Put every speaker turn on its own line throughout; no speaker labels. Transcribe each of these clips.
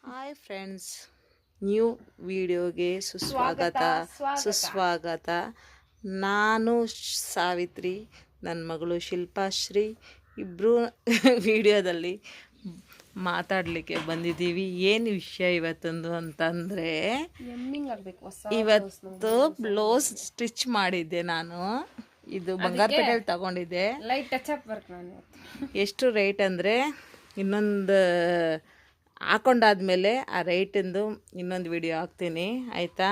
Hi friends, new ವಿಡಿಯೋಗೆ ಸುಸ್ವಾಗತ. ನಾನು ಸಾವಿತ್ರಿ, ನನ್ನ ಮಗಳು ಶಿಲ್ಪಾಶ್ರೀ ಇಬ್ಬರು ವಿಡಿಯೋದಲ್ಲಿ ಮಾತಾಡಲಿಕ್ಕೆ ಬಂದಿದ್ದೀವಿ. ಏನು ವಿಷಯ ಇವತ್ತೊಂದು ಅಂತಂದರೆ, ಇವತ್ತು ಬ್ಲೌಸ್ ಸ್ಟಿಚ್ ಮಾಡಿದ್ದೆ ನಾನು. ಇದು ಬಂಗಾರಪೇಟೆಯಲ್ಲಿ ತಗೊಂಡಿದ್ದೆ.
ಲೈಟ್ ಟಚ್ ಅಪ್ ವರ್ಕ್ ನಾನು.
ಎಷ್ಟು ರೇಟ್ ಅಂದರೆ, ಇನ್ನೊಂದು ಹಾಕೊಂಡಾದ್ಮೇಲೆ ಆ ರೇಟಿಂದು ಇನ್ನೊಂದು ವಿಡಿಯೋ ಹಾಕ್ತೀನಿ ಆಯಿತಾ.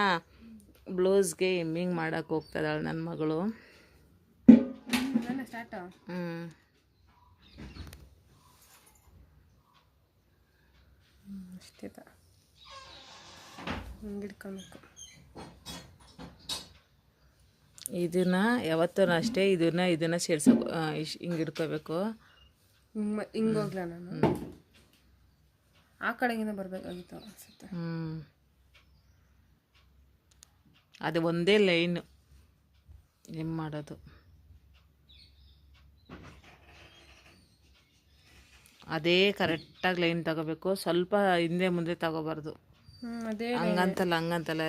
ಬ್ಲೌಸ್ಗೆ ಎಮ್ಮಿಂಗ್ ಮಾಡೋಕೆ ಹೋಗ್ತದಾಳೆ ನನ್ನ ಮಗಳು.
ಅಷ್ಟೇ ಹಿಂಗಿಡ್ಕೊಬೇಕು.
ಇದನ್ನು ಯಾವತ್ತೂ ಅಷ್ಟೇ ಇದನ್ನು ಸೇರ್ಸೋಕೆ ಹಿಂಗೆ ಹಿಡ್ಕೋಬೇಕು.
ಹಿಂಗೋಗ್ಲ ನಾನು ಆ ಕಡೆಗಿಂದ ಬರಬೇಕಾಗಿತ್ತು ಅನಿಸುತ್ತೆ.
ಅದು ಒಂದೇ ಲೈನು ಏನು ಮಾಡೋದು, ಅದೇ ಕರೆಕ್ಟಾಗಿ ಲೈನ್ ತಗೋಬೇಕು. ಸ್ವಲ್ಪ ಹಿಂದೆ ಮುಂದೆ ತಗೋಬಾರ್ದು. ಹಂಗಂತಲ್ಲ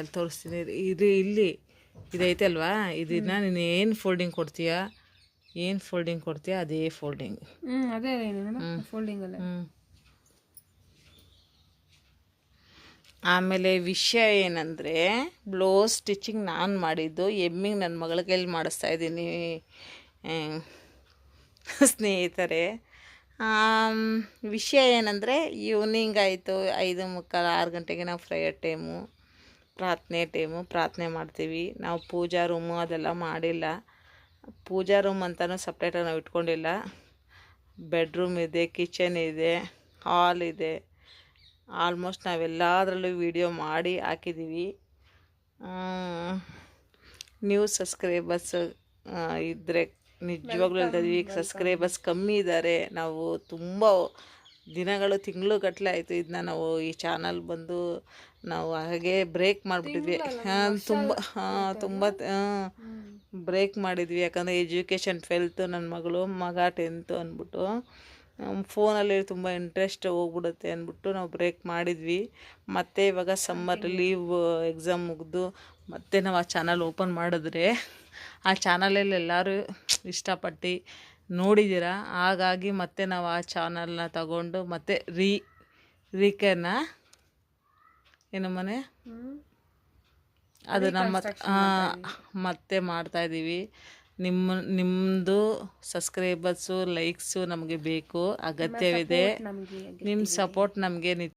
ಅಲ್ಲಿ ತೋರಿಸ್ತೀನಿ. ಇದು ಇಲ್ಲಿ ಇದೈತೆ ಅಲ್ವಾ, ಇದನ್ನ ನೀನು ಏನು ಫೋಲ್ಡಿಂಗ್ ಕೊಡ್ತೀಯಾ ಅದೇ ಫೋಲ್ಡಿಂಗ್.
ಅದೇ ಫೋಲ್ಡಿಂಗ್ ಅಲ್ಲ.
ಆಮೇಲೆ ವಿಷಯ ಏನಂದರೆ, ಬ್ಲೌಸ್ ಸ್ಟಿಚಿಂಗ್ ನಾನು ಮಾಡಿದ್ದು, ಎಮ್ಮಿಂಗ್ ನನ್ನ ಮಗಳ ಕೈಲಿ ಮಾಡಿಸ್ತಾ ಇದ್ದೀನಿ ಸ್ನೇಹಿತರೆ. ವಿಷಯ ಏನಂದರೆ, ಈವ್ನಿಂಗ್ ಆಯಿತು 5:45 6 ಗಂಟೆಗೆ ನಾವು ಪ್ರೇಯರ್ ಟೈಮು, ಪ್ರಾರ್ಥನೆ ಮಾಡ್ತೀವಿ ನಾವು. ಪೂಜಾ ರೂಮು ಅದೆಲ್ಲ ಮಾಡಿಲ್ಲ. ಪೂಜಾ ರೂಮ್ ಅಂತಲೂ ಸಪ್ರೇಟಾಗಿ ನಾವು ಇಟ್ಕೊಂಡಿಲ್ಲ. ಬೆಡ್ರೂಮ್ ಇದೆ, ಕಿಚನ್ ಇದೆ, ಹಾಲ್ ಇದೆ. ಆಲ್ಮೋಸ್ಟ್ ನಾವೆಲ್ಲದರಲ್ಲೂ ವಿಡಿಯೋ ಮಾಡಿ ಹಾಕಿದ್ದೀವಿ. ನ್ಯೂ ಸಬ್ಸ್ಕ್ರೈಬರ್ಸ್ ಇದ್ದರೆ ನಿಜವಾಗ್ಲೂ ಹೇಳ್ತಾಯಿದ್ವಿ. ಈಗ ಸಬ್ಸ್ಕ್ರೈಬರ್ಸ್ ಕಮ್ಮಿ ಇದ್ದಾರೆ. ನಾವು ತುಂಬ ತಿಂಗಳುಗಟ್ಟಲೆ ಆಯಿತು ಇದನ್ನ ನಾವು ಈ ಚಾನಲ್ ಬಂದು ನಾವು ಹಾಗೆ ಬ್ರೇಕ್ ಮಾಡಿಬಿಟ್ಟಿದ್ವಿ. ತುಂಬ ಬ್ರೇಕ್ ಮಾಡಿದ್ವಿ. ಯಾಕಂದರೆ ಎಜುಕೇಷನ್ 12th, ನನ್ನ ಮಗ 10th ಅಂದ್ಬಿಟ್ಟು ಫೋನಲ್ಲಿ ತುಂಬ ಇಂಟ್ರೆಸ್ಟ್ ಹೋಗ್ಬಿಡುತ್ತೆ ಅಂದ್ಬಿಟ್ಟು ನಾವು ಬ್ರೇಕ್ ಮಾಡಿದ್ವಿ. ಮತ್ತು ಇವಾಗ ಸಮ್ಮರ್ ಲೀವ್ ಎಕ್ಸಾಮ್ ಮುಗಿದು ಮತ್ತೆ ನಾವು ಆ ಚಾನಲ್ ಓಪನ್ ಮಾಡಿದ್ರೆ, ಆ ಚಾನಲಲ್ಲಿ ಎಲ್ಲರೂ ಇಷ್ಟಪಟ್ಟು ನೋಡಿದ್ದೀರ. ಹಾಗಾಗಿ ಮತ್ತೆ ನಾವು ಆ ಚಾನಲ್ನ ತಗೊಂಡು ಮತ್ತೆ ರೀಕೇನ ಏನು ಮನೆ ಅದು ನಮ್ಮ ಮತ್ತೆ ಮಾಡ್ತಾಯಿದ್ದೀವಿ. ನಿಮ್ಮದು ಸಬ್ಸ್ಕ್ರೈಬರ್ಸು ಲೈಕ್ಸು ನಮಗೆ ಬೇಕು, ಅಗತ್ಯವಿದೆ. ನಿಮ್ಮ ಸಪೋರ್ಟ್ ನಮಗೆ